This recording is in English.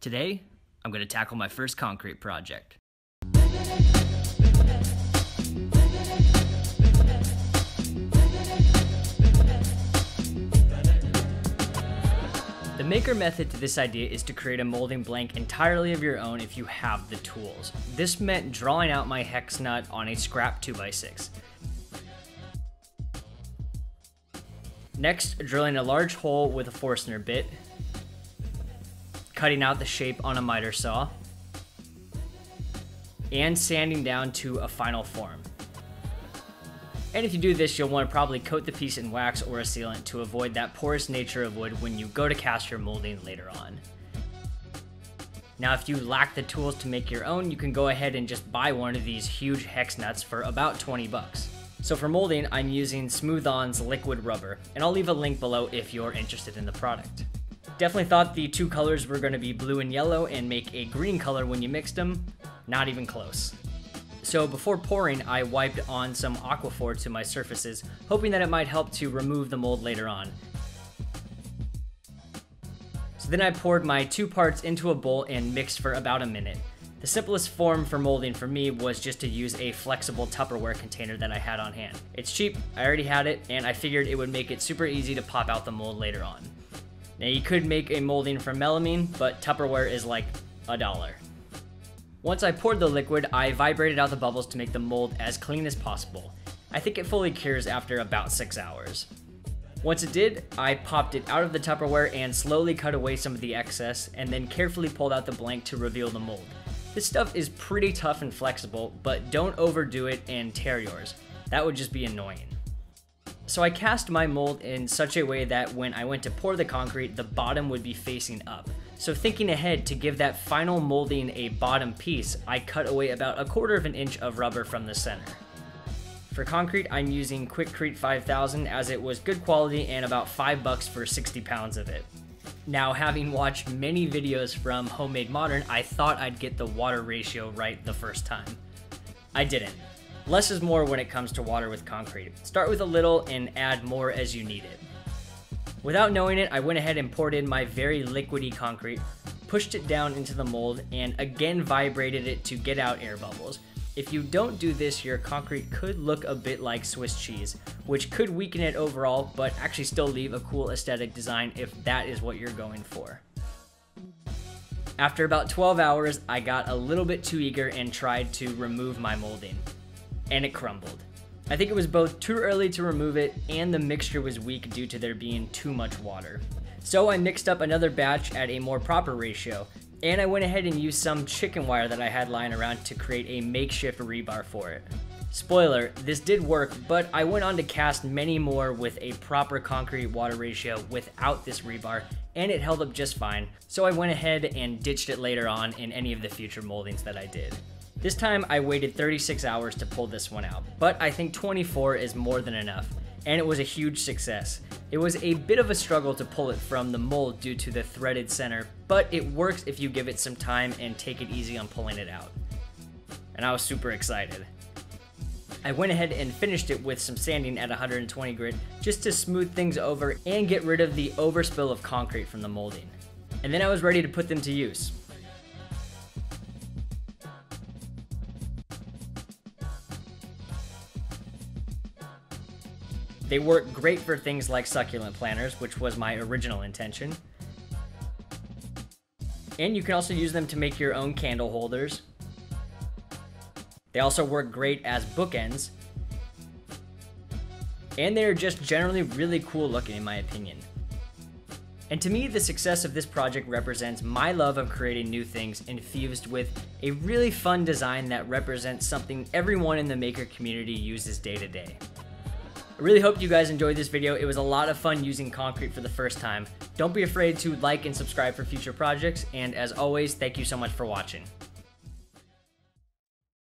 Today, I'm going to tackle my first concrete project. The maker method to this idea is to create a molding blank entirely of your own if you have the tools. This meant drawing out my hex nut on a scrap 2x6. Next, drilling a large hole with a Forstner bit, cutting out the shape on a miter saw, and sanding down to a final form. And if you do this, you'll want to probably coat the piece in wax or a sealant to avoid that porous nature of wood when you go to cast your molding later on. Now, if you lack the tools to make your own, you can go ahead and just buy one of these huge hex nuts for about 20 bucks. So for molding, I'm using Smooth-On's liquid rubber, and I'll leave a link below if you're interested in the product. Definitely thought the two colors were going to be blue and yellow and make a green color when you mixed them. Not even close. So before pouring, I wiped on some Aquaphor to my surfaces, hoping that it might help to remove the mold later on. So then I poured my two parts into a bowl and mixed for about a minute. The simplest form for molding for me was just to use a flexible Tupperware container that I had on hand. It's cheap, I already had it, and I figured it would make it super easy to pop out the mold later on. Now you could make a molding from melamine, but Tupperware is like $1. Once I poured the liquid, I vibrated out the bubbles to make the mold as clean as possible. I think it fully cures after about 6 hours. Once it did, I popped it out of the Tupperware and slowly cut away some of the excess, and then carefully pulled out the blank to reveal the mold. This stuff is pretty tough and flexible, but don't overdo it and tear yours. That would just be annoying. So I cast my mold in such a way that when I went to pour the concrete, the bottom would be facing up. So thinking ahead to give that final molding a bottom piece, I cut away about 1/4 of an inch of rubber from the center. For concrete, I'm using Quikrete 5000 as it was good quality and about $5 for 60 pounds of it. Now, having watched many videos from Homemade Modern, I thought I'd get the water ratio right the first time. I didn't. Less is more when it comes to water with concrete. Start with a little and add more as you need it. Without knowing it, I went ahead and poured in my very liquidy concrete, pushed it down into the mold, and again vibrated it to get out air bubbles. If you don't do this, your concrete could look a bit like Swiss cheese, which could weaken it overall, but actually still leave a cool aesthetic design if that is what you're going for. After about 12 hours, I got a little bit too eager and tried to remove my molding, and it crumbled. I think it was both too early to remove it and the mixture was weak due to there being too much water. So I mixed up another batch at a more proper ratio, and I went ahead and used some chicken wire that I had lying around to create a makeshift rebar for it. Spoiler, this did work, but I went on to cast many more with a proper concrete water ratio without this rebar, and it held up just fine, so I went ahead and ditched it later on in any of the future moldings that I did. This time I waited 36 hours to pull this one out, but I think 24 is more than enough, and it was a huge success. It was a bit of a struggle to pull it from the mold due to the threaded center, but it works if you give it some time and take it easy on pulling it out. And I was super excited. I went ahead and finished it with some sanding at 120 grit just to smooth things over and get rid of the overspill of concrete from the molding. And then I was ready to put them to use. They work great for things like succulent planters, which was my original intention. And you can also use them to make your own candle holders. They also work great as bookends. And they're just generally really cool looking in my opinion. And to me, the success of this project represents my love of creating new things infused with a really fun design that represents something everyone in the maker community uses day to day. I really hope you guys enjoyed this video. It was a lot of fun using concrete for the first time. Don't be afraid to like and subscribe for future projects, and as always, thank you so much for watching.